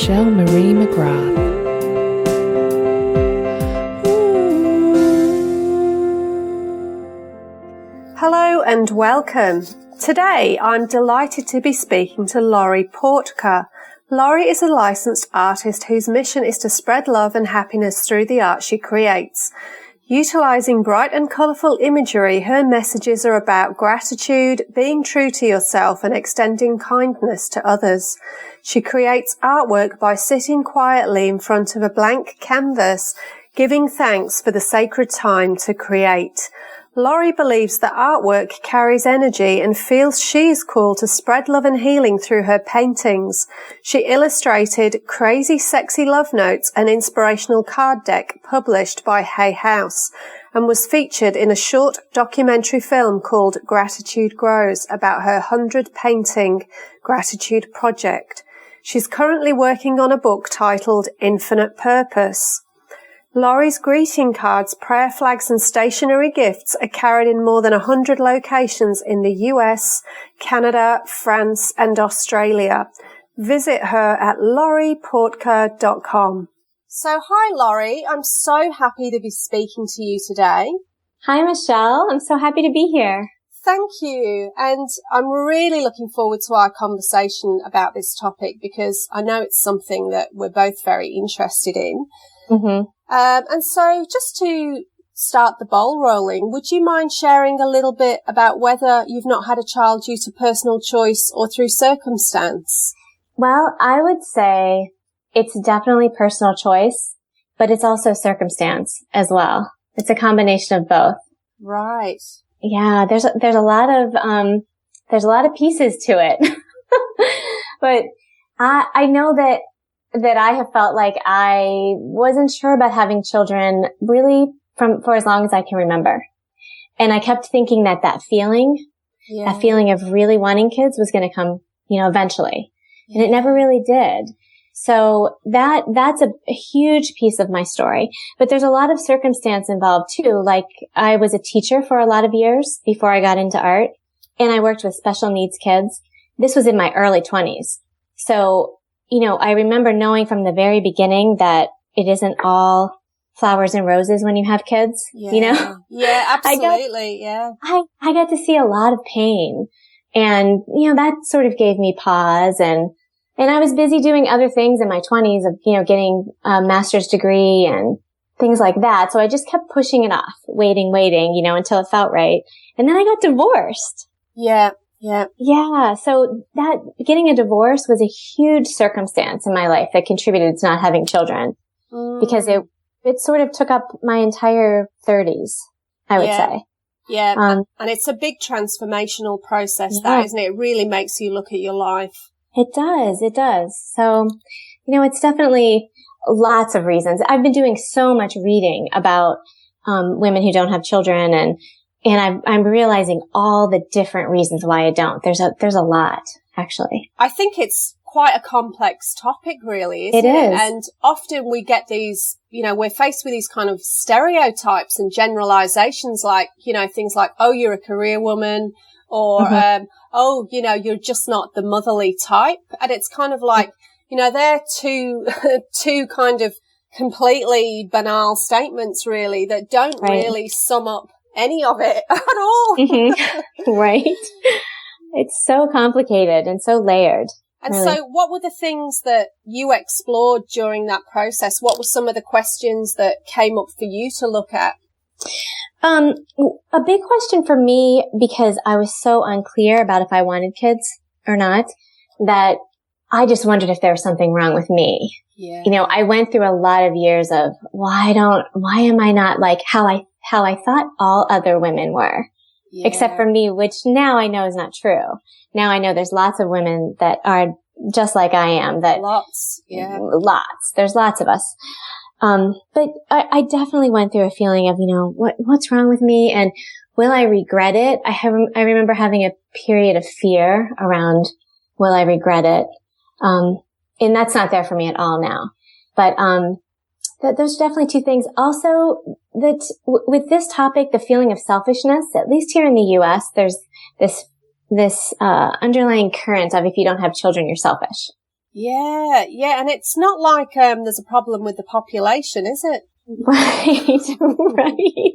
Michelle Marie McGrath. Hello and welcome. Today I'm delighted to be speaking to Laurie Portka. Laurie is a licensed artist whose mission is to spread love and happiness through the art she creates. Utilizing bright and colourful imagery, her messages are about gratitude, being true to yourself and extending kindness to others. She creates artwork by sitting quietly in front of a blank canvas, giving thanks for the sacred time to create. Laurie believes that artwork carries energy and feels she is called to spread love and healing through her paintings. She illustrated Crazy Sexy Love Notes, an inspirational card deck published by Hay House, and was featured in a short documentary film called Gratitude Grows about her 100th painting, Gratitude Project. She's currently working on a book titled Infinite Purpose. Laurie's greeting cards, prayer flags and stationery gifts are carried in more than 100 locations in the US, Canada, France and Australia. Visit her at laurieportka.com. So hi Laurie, I'm so happy to be speaking to you today. Hi Michelle, I'm so happy to be here. Thank you. And I'm really looking forward to our conversation about this topic because I know it's something that we're both very interested in. Mm-hmm. And so just to start the ball rolling, would you mind sharing a little bit about whether you've not had a child due to personal choice or through circumstance? Well, I would say it's definitely personal choice, but it's also circumstance as well. It's a combination of both. Right. Yeah, there's a lot of pieces to it. But I know that I have felt like I wasn't sure about having children really for as long as I can remember. And I kept thinking that feeling of really wanting kids was going to come, eventually. And it never really did. So that's a huge piece of my story. But there's a lot of circumstance involved too. Like I was a teacher for a lot of years before I got into art, and I worked with special needs kids. This was in my early 20s. So I remember knowing from the very beginning that it isn't all flowers and roses when you have kids, Yeah, absolutely. I got to see a lot of pain, and, that sort of gave me pause, and I was busy doing other things in my 20s of, getting a master's degree and things like that. So I just kept pushing it off, waiting, until it felt right. And then I got divorced. Yeah. So that getting a divorce was a huge circumstance in my life that contributed to not having children because it sort of took up my entire 30s, I would say. Yeah. And it's a big transformational process, that, isn't it? It really makes you look at your life. It does. So, it's definitely lots of reasons. I've been doing so much reading about, women who don't have children, and I'm realizing all the different reasons why I don't. There's a lot, actually. I think it's quite a complex topic, really, isn't it? It is. And often we get these, we're faced with these kind of stereotypes and generalizations, like, things like, oh, you're a career woman, or, oh, you're just not the motherly type. And it's kind of like, they're two kind of completely banal statements, really, that don't really sum up any of it at all. Right. It's so complicated and so layered. And really. So what were the things that you explored during that process? What were some of the questions that came up for you to look at? A big question for me, because I was so unclear about if I wanted kids or not, that I just wondered if there was something wrong with me. Yeah. I went through a lot of years of why am I not like how I thought all other women were, except for me, which now I know is not true. Now I know there's lots of women that are just like I am. Lots. There's lots of us. But I definitely went through a feeling of, what's wrong with me, and will I regret it? I remember having a period of fear around, will I regret it? And that's not there for me at all now. But, those are definitely two things. Also, that with this topic, the feeling of selfishness, at least here in the U.S., there's this underlying current of if you don't have children, you're selfish. Yeah, yeah. And it's not like there's a problem with the population, is it? Right, right.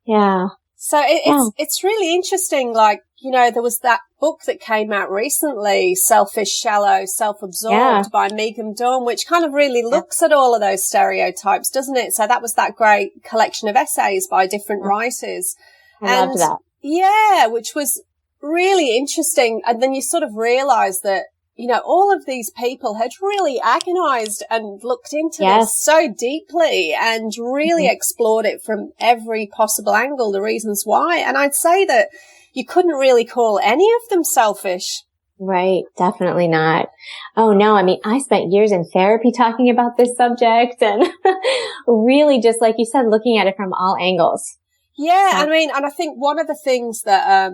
Yeah. So it's really interesting. Like, you know, there was that book that came out recently, Selfish, Shallow, Self-Absorbed by Megan Dawn, which kind of really looks at all of those stereotypes, doesn't it? So that was that great collection of essays by different writers. I loved that. Yeah, which was really interesting. And then you sort of realize that, you know, all of these people had really agonized and looked into this so deeply and really explored it from every possible angle, the reasons why. And I'd say that you couldn't really call any of them selfish. Right. Definitely not. Oh, no. I mean, I spent years in therapy talking about this subject and really just like you said, looking at it from all angles. Yeah. I mean, and I think one of the things that,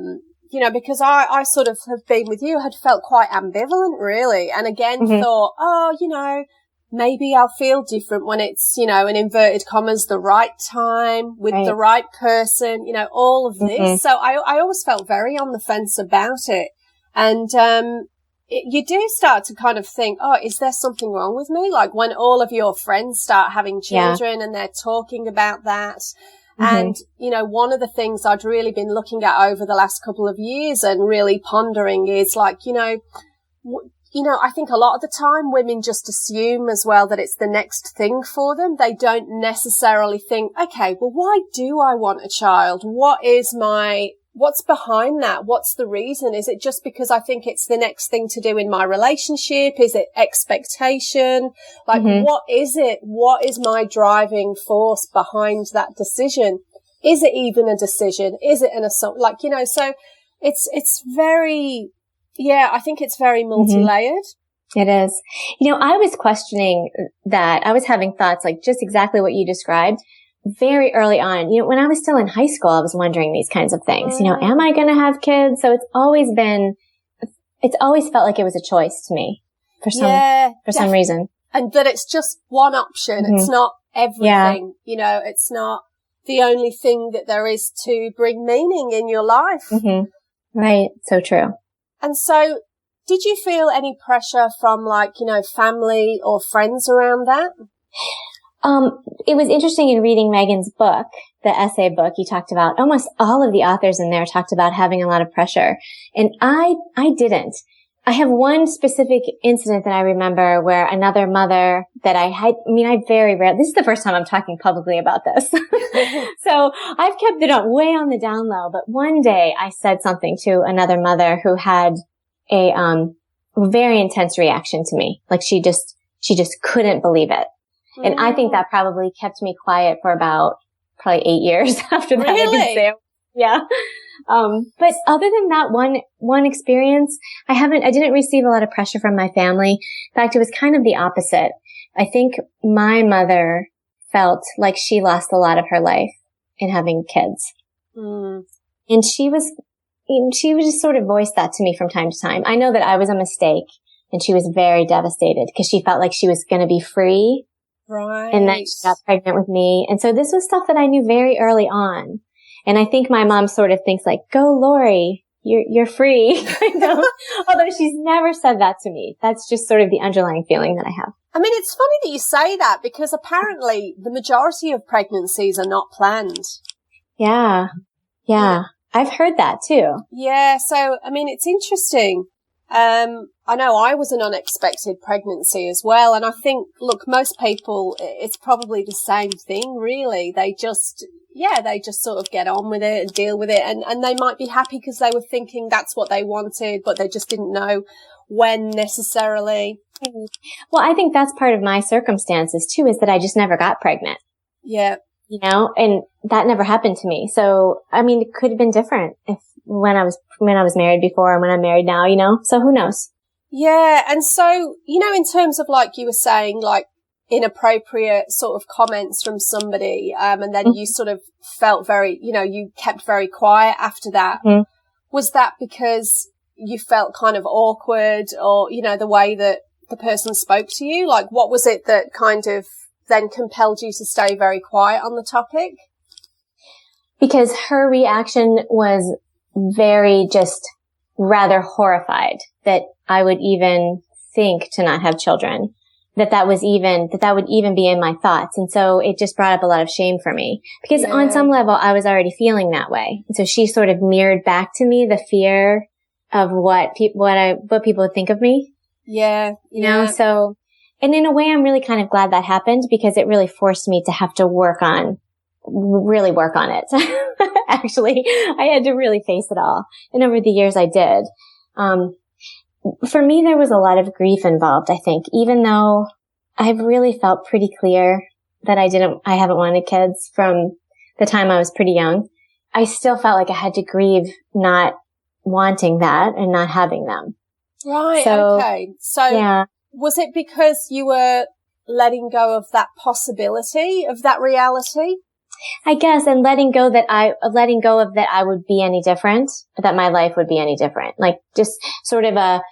you know, because I sort of have been with you, had felt quite ambivalent really. And again, thought, oh, you know, maybe I'll feel different when it's, you know, in inverted commas, the right time with the right person, you know, all of this. So I always felt very on the fence about it. And, you do start to kind of think, oh, is there something wrong with me? Like when all of your friends start having children and they're talking about that. And, you know, one of the things I'd really been looking at over the last couple of years and really pondering is like, you know, I think a lot of the time women just assume as well that it's the next thing for them. They don't necessarily think, okay, well, why do I want a child? What's behind that? What's the reason? Is it just because I think it's the next thing to do in my relationship? Is it expectation? Like, what is it? What is my driving force behind that decision? Is it even a decision? Is it an assault? Like, you know, so it's very, I think it's very multi-layered. It is. You know, I was questioning that. I was having thoughts like just exactly what you described. Very early on, you know, when I was still in high school, I was wondering these kinds of things. You know, am I going to have kids? So it's always felt like it was a choice to me for some reason. And that it's just one option. It's not everything. You know, it's not the only thing that there is to bring meaning in your life. Right. So true. And so did you feel any pressure from like, you know, family or friends around that? It was interesting in reading Megan's book, the essay book you talked about. Almost all of the authors in there talked about having a lot of pressure. And I didn't. I have one specific incident that I remember where another mother that I very rarely, this is the first time I'm talking publicly about this. So I've kept it way on the down low. But one day I said something to another mother who had a, very intense reaction to me. Like she just couldn't believe it. And I think that probably kept me quiet for about probably 8 years after that. Really? Yeah. But other than that one experience, I didn't receive a lot of pressure from my family. In fact, it was kind of the opposite. I think my mother felt like she lost a lot of her life in having kids. And she would just sort of voice that to me from time to time. I know that I was a mistake and she was very devastated because she felt like she was going to be free. Right. And then she got pregnant with me. And so this was stuff that I knew very early on. And I think my mom sort of thinks like, go, Lori, you're free. Although she's never said that to me. That's just sort of the underlying feeling that I have. I mean, it's funny that you say that because apparently the majority of pregnancies are not planned. Yeah. I've heard that too. Yeah. So, I mean, it's interesting. I know I was an unexpected pregnancy as well. And I think, look, most people, it's probably the same thing, really. They just sort of get on with it and deal with it. And they might be happy because they were thinking that's what they wanted, but they just didn't know when necessarily. Well, I think that's part of my circumstances too, is that I just never got pregnant. Yeah. You know, and that never happened to me. So, I mean, it could have been different when I was married before and when I'm married now, you know, so who knows? Yeah. And so, you know, in terms of like you were saying, like inappropriate sort of comments from somebody, and then you sort of felt very, you know, you kept very quiet after that. Was that because you felt kind of awkward or, you know, the way that the person spoke to you? Like what was it that kind of then compelled you to stay very quiet on the topic? Because her reaction was very just rather horrified that I would even think to not have children, that would even be in my thoughts. And so it just brought up a lot of shame for me because on some level I was already feeling that way. And so she sort of mirrored back to me the fear of what people would think of me. Yeah. You know, so, and in a way I'm really kind of glad that happened because it really forced me to have to really work on it. Actually, I had to really face it all. And over the years I did. For me, there was a lot of grief involved, I think, even though I've really felt pretty clear that I haven't wanted kids from the time I was pretty young. I still felt like I had to grieve not wanting that and not having them. Right. So, okay. So was it because you were letting go of that possibility of that reality? I guess, and letting go of that I would be any different, that my life would be any different. Like just sort of a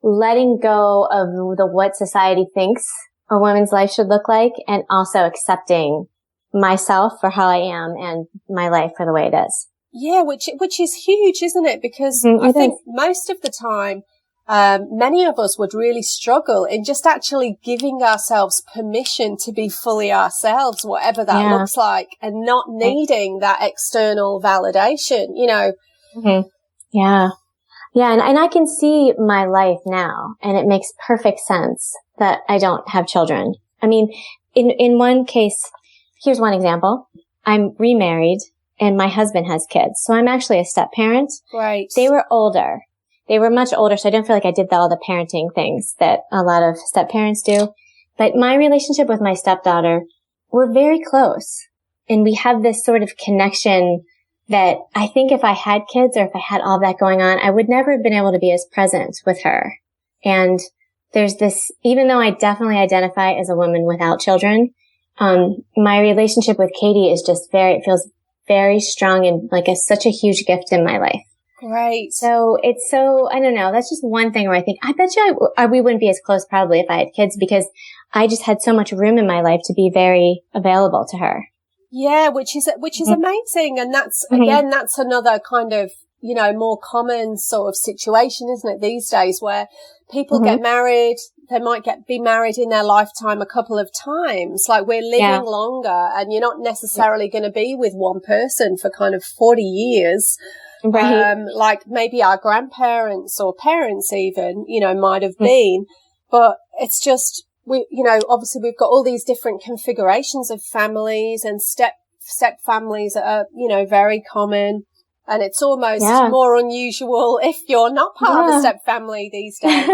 letting go of what society thinks a woman's life should look like, and also accepting myself for how I am and my life for the way it is. Yeah, which is huge, isn't it? Because I think most of the time, many of us would really struggle in just actually giving ourselves permission to be fully ourselves, whatever that looks like, and not needing that external validation, you know. Mm-hmm. Yeah. Yeah. And I can see my life now, and it makes perfect sense that I don't have children. I mean, in one case, here's one example. I'm remarried and my husband has kids. So I'm actually a step parent. Right. They were older. They were much older, so I don't feel like I did all the parenting things that a lot of step parents do. But my relationship with my stepdaughter, we're very close. And we have this sort of connection that I think if I had kids or if I had all that going on, I would never have been able to be as present with her. And there's this, even though I definitely identify as a woman without children, my relationship with Katie is just it feels very strong and like such a huge gift in my life. Great. So I don't know. That's just one thing where I think, I bet you we wouldn't be as close probably if I had kids, because I just had so much room in my life to be very available to her. Yeah, which is amazing. And that's, again, that's another kind of, you know, more common sort of situation, isn't it, these days, where people get married. They might be married in their lifetime a couple of times. Like, we're living longer, and you're not necessarily going to be with one person for kind of 40 years. Right. Like maybe our grandparents or parents even, you know, might have been, but it's just, you know, obviously we've got all these different configurations of families, and step families are, you know, very common. And it's almost more unusual if you're not part of a step family these days.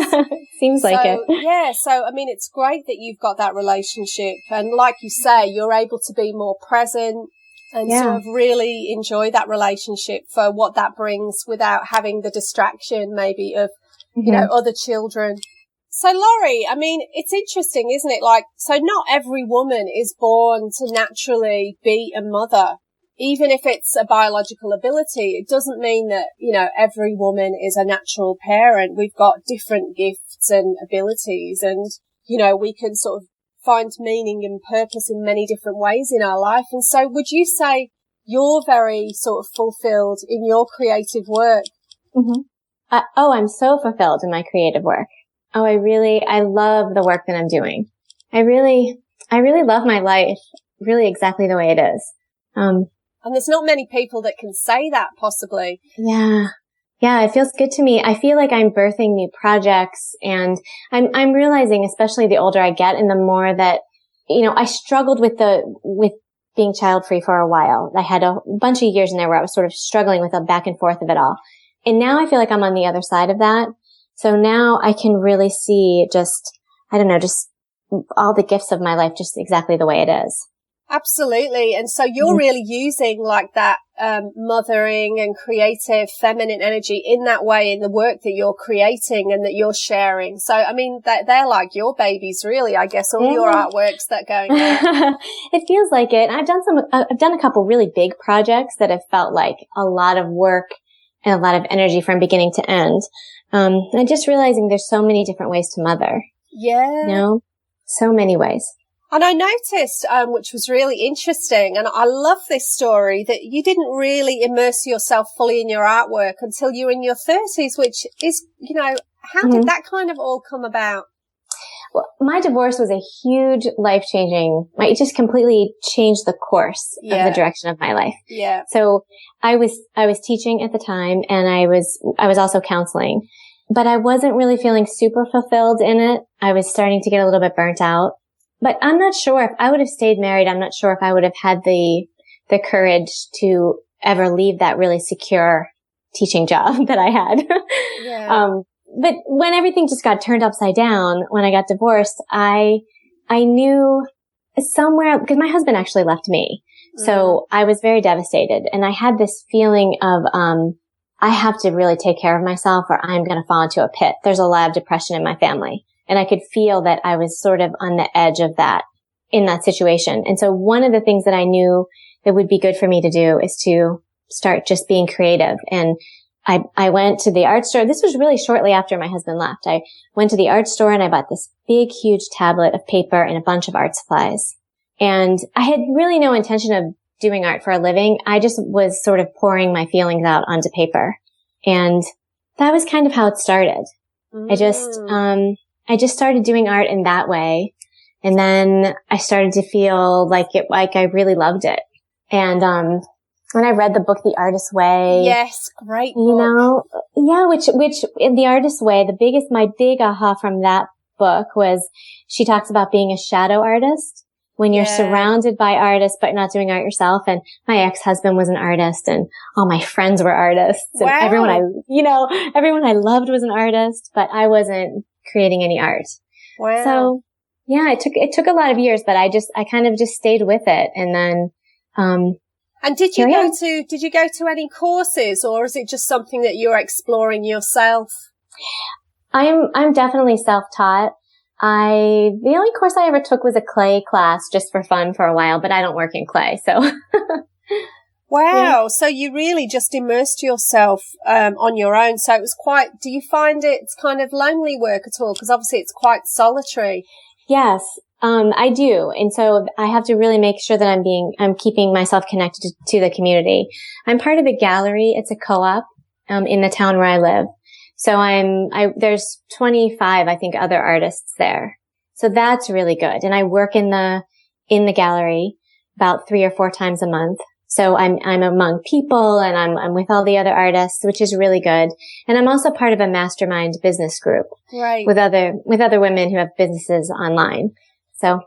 Seems like it. Yeah. So, I mean, it's great that you've got that relationship. And like you say, you're able to be more present and sort of really enjoy that relationship for what that brings, without having the distraction maybe of, you know, other children. So, Laurie, I mean, it's interesting, isn't it? Like, so not every woman is born to naturally be a mother. Even if it's a biological ability, it doesn't mean that, you know, every woman is a natural parent. We've got different gifts and abilities, and, you know, we can sort of find meaning and purpose in many different ways in our life. And so would you say you're very sort of fulfilled in your creative work? I'm so fulfilled in my creative work. I love the work that I'm doing. I really love my life really exactly the way it is. And there's not many people that can say that, possibly. Yeah. Yeah, it feels good to me. I feel like I'm birthing new projects, and I'm realizing, especially the older I get and the more that, you know, I struggled with being child free for a while. I had a bunch of years in there where I was sort of struggling with the back and forth of it all. And now I feel like I'm on the other side of that. So now I can really see just all the gifts of my life just exactly the way it is. Absolutely. And so you're really using like that mothering and creative feminine energy in that way in the work that you're creating and that you're sharing. So, I mean, they're like your babies, really, I guess, all your artworks that are going there. It feels like it. I've done a couple really big projects that have felt like a lot of work and a lot of energy from beginning to end. And just realizing there's so many different ways to mother. Yeah. You know, so many ways. And I noticed, which was really interesting, and I love this story, that you didn't really immerse yourself fully in your artwork until you were in your 30s, which is, you know, how did that kind of all come about? my divorce was a huge life-changing, it just completely changed the course of the direction of my life. Yeah. So I was teaching at the time, and I was also counseling, but I wasn't really feeling super fulfilled in it. I was starting to get a little bit burnt out, but I'm not sure if I would have stayed married. I'm not sure if I would have had the courage to ever leave that really secure teaching job that I had. Yeah. But when everything just got turned upside down, when I got divorced, I knew somewhere, because my husband actually left me. So I was very devastated, and I had this feeling of, I have to really take care of myself or I'm going to fall into a pit. There's a lot of depression in my family, and I could feel that I was sort of on the edge of that in that situation. And so one of the things that I knew that would be good for me to do is to start just being creative. And I went to the art store. This was really shortly after my husband left. I went to the art store and I bought this big, huge tablet of paper and a bunch of art supplies. And I had really no intention of doing art for a living. I just was sort of pouring my feelings out onto paper. And that was kind of how it started. I just started doing art in that way. And then I started to feel like I really loved it. And, when I read the book, The Artist's Way. Yes, great book. You know, yeah, which in The Artist's Way, my big aha from that book was she talks about being a shadow artist when you're surrounded by artists, but not doing art yourself. And my ex-husband was an artist, and all my friends were artists. And everyone I loved was an artist, but I wasn't creating any art. Wow. So yeah, it took a lot of years, but I kind of just stayed with it. And then, and did you go to any courses, or is it just something that you're exploring yourself? I'm definitely self-taught. The only course I ever took was a clay class just for fun for a while, but I don't work in clay, so. Wow. Yeah. So you really just immersed yourself, on your own. So it was do you find it's kind of lonely work at all? Because obviously it's quite solitary. Yes. I do. And so I have to really make sure that I'm keeping myself connected to the community. I'm part of a gallery. It's a co-op, in the town where I live. So there's 25, I think, other artists there. So that's really good. And I work in the gallery about 3 or 4 times a month. So I'm among people, and I'm with all the other artists, which is really good. And I'm also part of a mastermind business group. Right. With other women who have businesses online. So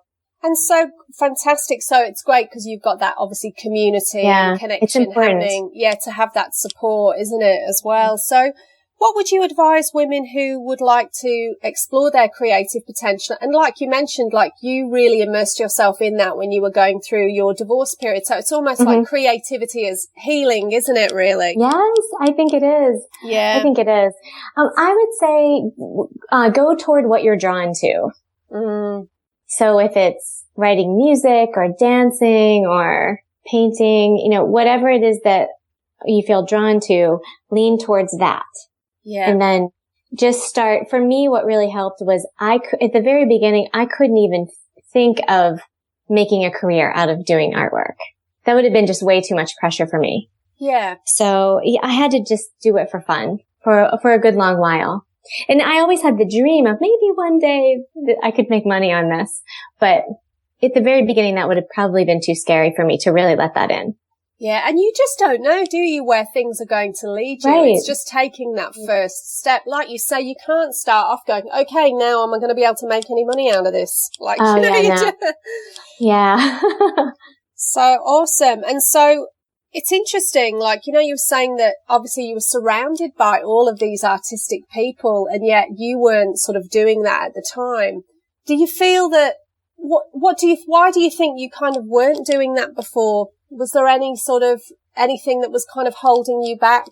fantastic. So it's great because you've got that obviously community and connection it's important. happening. Yeah, to have that support, isn't it, as well? So what would you advise women who would like to explore their creative potential? And like you mentioned, like you really immersed yourself in that when you were going through your divorce period. So it's almost like creativity is healing, isn't it, really? Yes, I think it is. Yeah. I think it is. I would say go toward what you're drawn to. So if it's writing music or dancing or painting, whatever it is that you feel drawn to, lean towards that. Yeah. And then just start. For me, what really helped was at the very beginning, I couldn't even think of making a career out of doing artwork. That would have been just way too much pressure for me. Yeah. So I had to just do it for fun for a good long while. And I always had the dream of maybe one day that I could make money on this. But at the very beginning, that would have probably been too scary for me to really let that in. Yeah, and you just don't know, do you, where things are going to lead you? Right. It's just taking that first step. Like you say, you can't start off going, okay, now am I going to be able to make any money out of this? Yeah. So awesome. And so it's interesting, like, you were saying that obviously you were surrounded by all of these artistic people, and yet you weren't sort of doing that at the time. Do you feel that, why do you think you kind of weren't doing that before? Was there anything that was kind of holding you back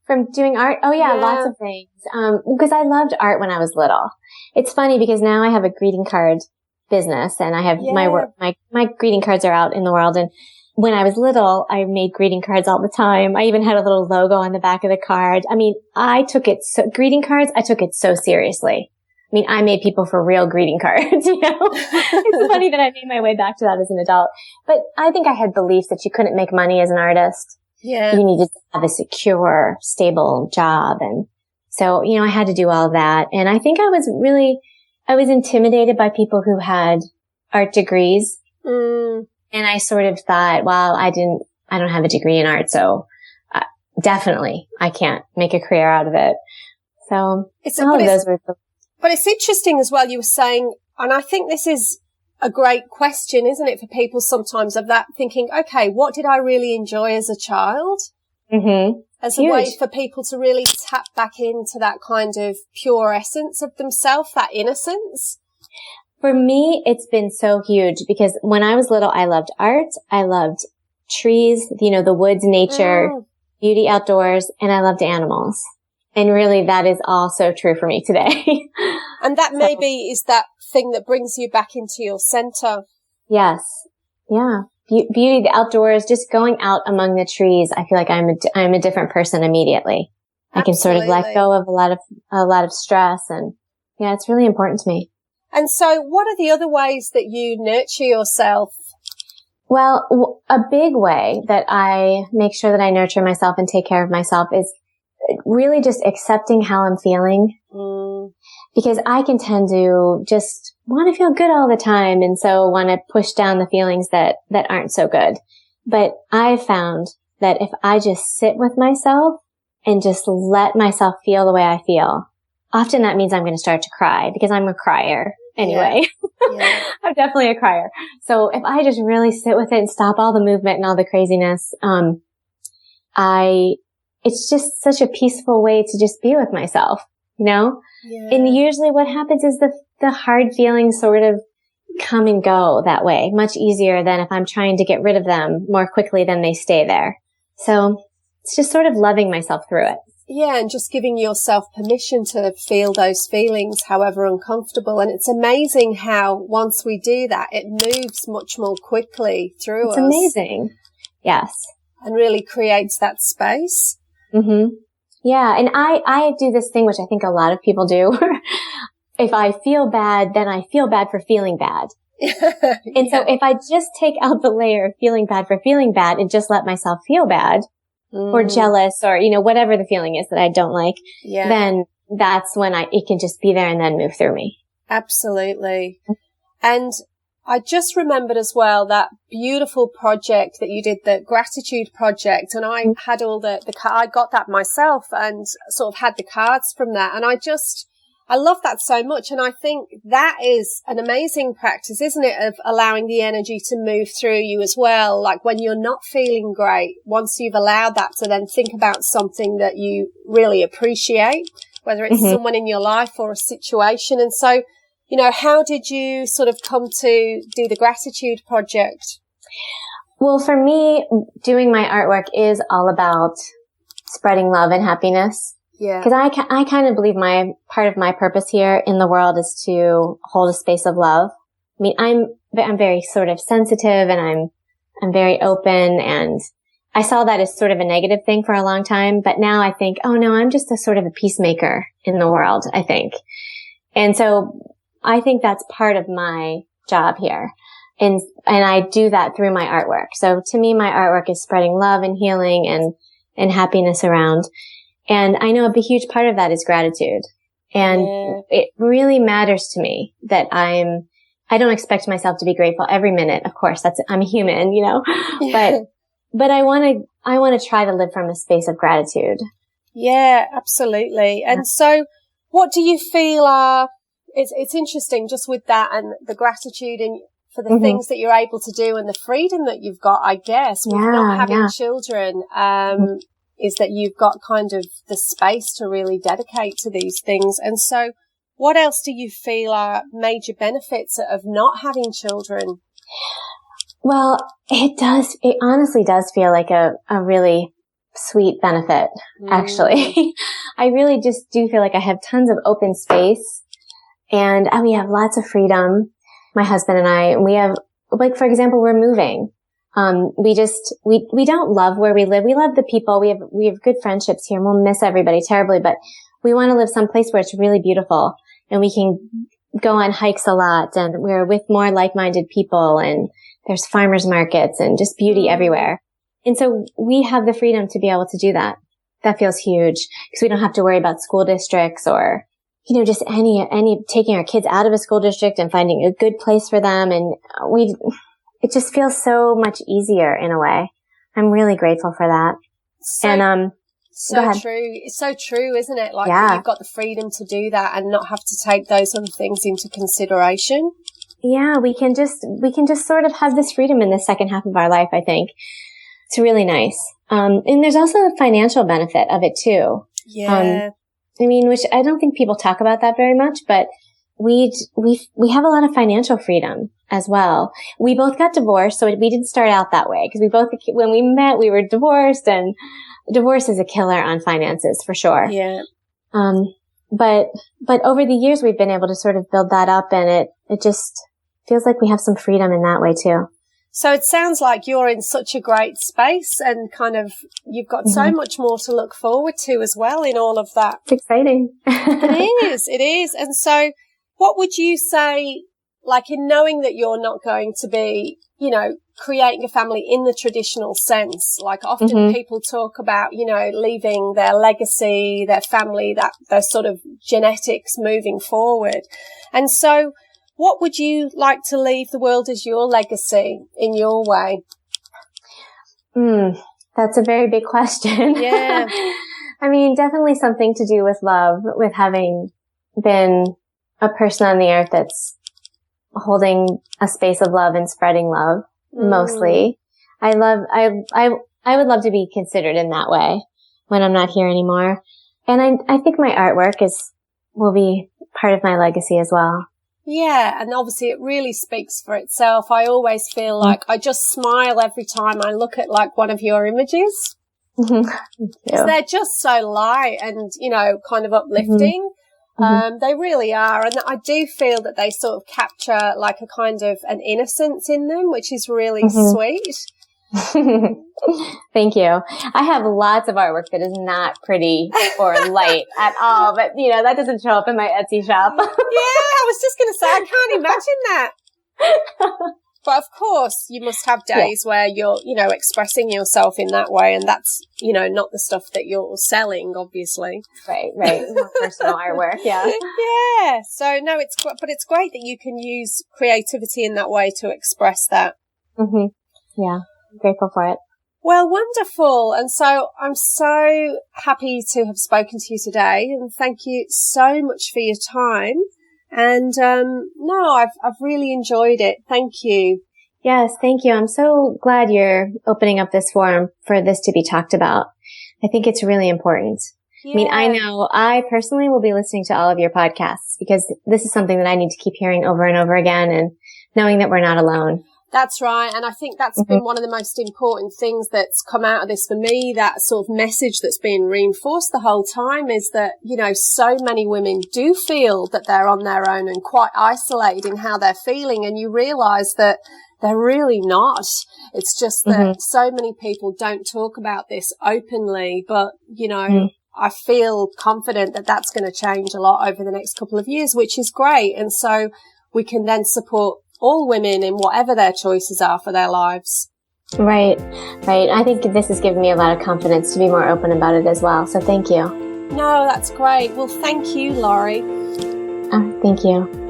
from doing art? Oh yeah, lots of things. Because I loved art when I was little. It's funny because now I have a greeting card business, and I have my greeting cards are out in the world. And when I was little, I made greeting cards all the time. I even had a little logo on the back of the card. I mean, greeting cards, I took it so seriously. I mean, I made people for real greeting cards, It's funny that I made my way back to that as an adult. But I think I had beliefs that you couldn't make money as an artist. Yeah. You needed to have a secure, stable job. And so, I had to do all of that. And I think I was really was intimidated by people who had art degrees. Mm. And I sort of thought, well, I don't have a degree in art, so definitely I can't make a career out of it. So but it's interesting as well. You were saying, and I think this is a great question, isn't it, for people sometimes, of that thinking, okay, what did I really enjoy as a child? Mm-hmm. As a way for people to really tap back into that kind of pure essence of themselves, that innocence. For me, it's been so huge because when I was little, I loved art. I loved trees, the woods, nature, beauty outdoors, and I loved animals. And really, that is all so true for me today. And that maybe is that thing that brings you back into your center. Yes. Yeah. Beauty, the outdoors, just going out among the trees. I feel like I'm a different person immediately. Absolutely. I can sort of let go of a lot of stress, and yeah, it's really important to me. And so what are the other ways that you nurture yourself? Well, a big way that I make sure that I nurture myself and take care of myself is really just accepting how I'm feeling. Because I can tend to just want to feel good all the time, and so want to push down the feelings that aren't so good. But I've found that if I just sit with myself and just let myself feel the way I feel, often that means I'm going to start to cry, because I'm a crier anyway. Yeah. I'm definitely a crier. So if I just really sit with it and stop all the movement and all the craziness, it's just such a peaceful way to just be with myself, Yeah. And usually what happens is the hard feelings sort of come and go that way, much easier than if I'm trying to get rid of them more quickly than they stay there. So it's just sort of loving myself through it. Yeah, and just giving yourself permission to feel those feelings, however uncomfortable. And it's amazing how once we do that, it moves much more quickly through us. It's amazing. Yes. And really creates that space. Mm-hmm. Yeah, and I do this thing, which I think a lot of people do. If I feel bad, then I feel bad for feeling bad. And so if I just take out the layer of feeling bad for feeling bad and just let myself feel bad or jealous or, whatever the feeling is that I don't like, then that's when it can just be there and then move through me. Absolutely. And I just remembered as well that beautiful project that you did, the gratitude project, and I had all I got that myself and sort of had the cards from that. And I love that so much. And I think that is an amazing practice, isn't it? Of allowing the energy to move through you as well. Like when you're not feeling great, once you've allowed that to then think about something that you really appreciate, whether it's someone in your life or a situation. And so, how did you sort of come to do the gratitude project? Well, for me, doing my artwork is all about spreading love and happiness. Yeah. Because I kind of believe part of my purpose here in the world is to hold a space of love. I mean, I'm very sort of sensitive, and I'm very open, and I saw that as sort of a negative thing for a long time. But now I think, oh no, I'm just a sort of a peacemaker in the world, I think. And so I think that's part of my job here. And I do that through my artwork. So to me, my artwork is spreading love and healing and happiness around. And I know a huge part of that is gratitude. And it really matters to me that I don't expect myself to be grateful every minute. Of course, I'm a human, but I want to try to live from a space of gratitude. Yeah, absolutely. And so what do you feel are, it's interesting just with that and the gratitude and for the things that you're able to do and the freedom that you've got, I guess, with not having children, is that you've got kind of the space to really dedicate to these things. And so what else do you feel are major benefits of not having children? Well, it honestly does feel like a really sweet benefit, actually. I really just do feel like I have tons of open space, and we have lots of freedom. My husband and I, we have, like, for example, we're moving. We don't love where we live. We love the people. We have good friendships here, and we'll miss everybody terribly, but we want to live someplace where it's really beautiful and we can go on hikes a lot, and we're with more like-minded people, and there's farmers markets and just beauty everywhere. And so we have the freedom to be able to do that. That feels huge because we don't have to worry about school districts or just any taking our kids out of a school district and finding a good place for them. And it just feels so much easier in a way. I'm really grateful for that. So true. It's so true, isn't it? Like you've got the freedom to do that and not have to take those other things into consideration. Yeah, we can just sort of have this freedom in the second half of our life, I think. It's really nice. And there's also a financial benefit of it too. Yeah. Which I don't think people talk about that very much, but we have a lot of financial freedom as well. We both got divorced, so we didn't start out that way because when we met, we were divorced, and divorce is a killer on finances for sure. Yeah. But over the years, we've been able to sort of build that up, and it just feels like we have some freedom in that way too. So it sounds like you're in such a great space and kind of you've got so much more to look forward to as well in all of that. It's exciting. It is. And so what would you say, like in knowing that you're not going to be, creating a family in the traditional sense? Like often people talk about, leaving their legacy, their family, their sort of genetics moving forward. And so what would you like to leave the world as your legacy in your way? That's a very big question. Yeah. Definitely something to do with love, with having been a person on the earth that's holding a space of love and spreading love mostly. I would love to be considered in that way when I'm not here anymore. And I think my artwork will be part of my legacy as well. Yeah, and obviously it really speaks for itself. I always feel like I just smile every time I look at like one of your images. Because they're just so light and, kind of uplifting. They really are. And I do feel that they sort of capture like a kind of an innocence in them, which is really sweet. Thank you. I have lots of artwork that is not pretty or light at all, but that doesn't show up in my Etsy shop. Yeah, I was just going to say, I can't imagine that. But of course, you must have days where you're, expressing yourself in that way, and that's, not the stuff that you're selling, obviously. Right. More personal artwork, yeah. Yeah. So no, but it's great that you can use creativity in that way to express that. Yeah. I'm grateful for it. Well, wonderful. And so I'm so happy to have spoken to you today, and thank you so much for your time. And I've really enjoyed it. Thank you. Yes, thank you. I'm so glad you're opening up this forum for this to be talked about. I think it's really important. Yeah. I know I personally will be listening to all of your podcasts because this is something that I need to keep hearing over and over again, and knowing that we're not alone. That's right. And I think that's been one of the most important things that's come out of this for me, that sort of message that's been reinforced the whole time is that, so many women do feel that they're on their own and quite isolated in how they're feeling. And you realise that they're really not. It's just that so many people don't talk about this openly. But, I feel confident that that's going to change a lot over the next couple of years, which is great. And so we can then support all women in whatever their choices are for their lives. Right. I think this has given me a lot of confidence to be more open about it as well. So thank you. No, that's great. Well, thank you, Laurie. Thank you.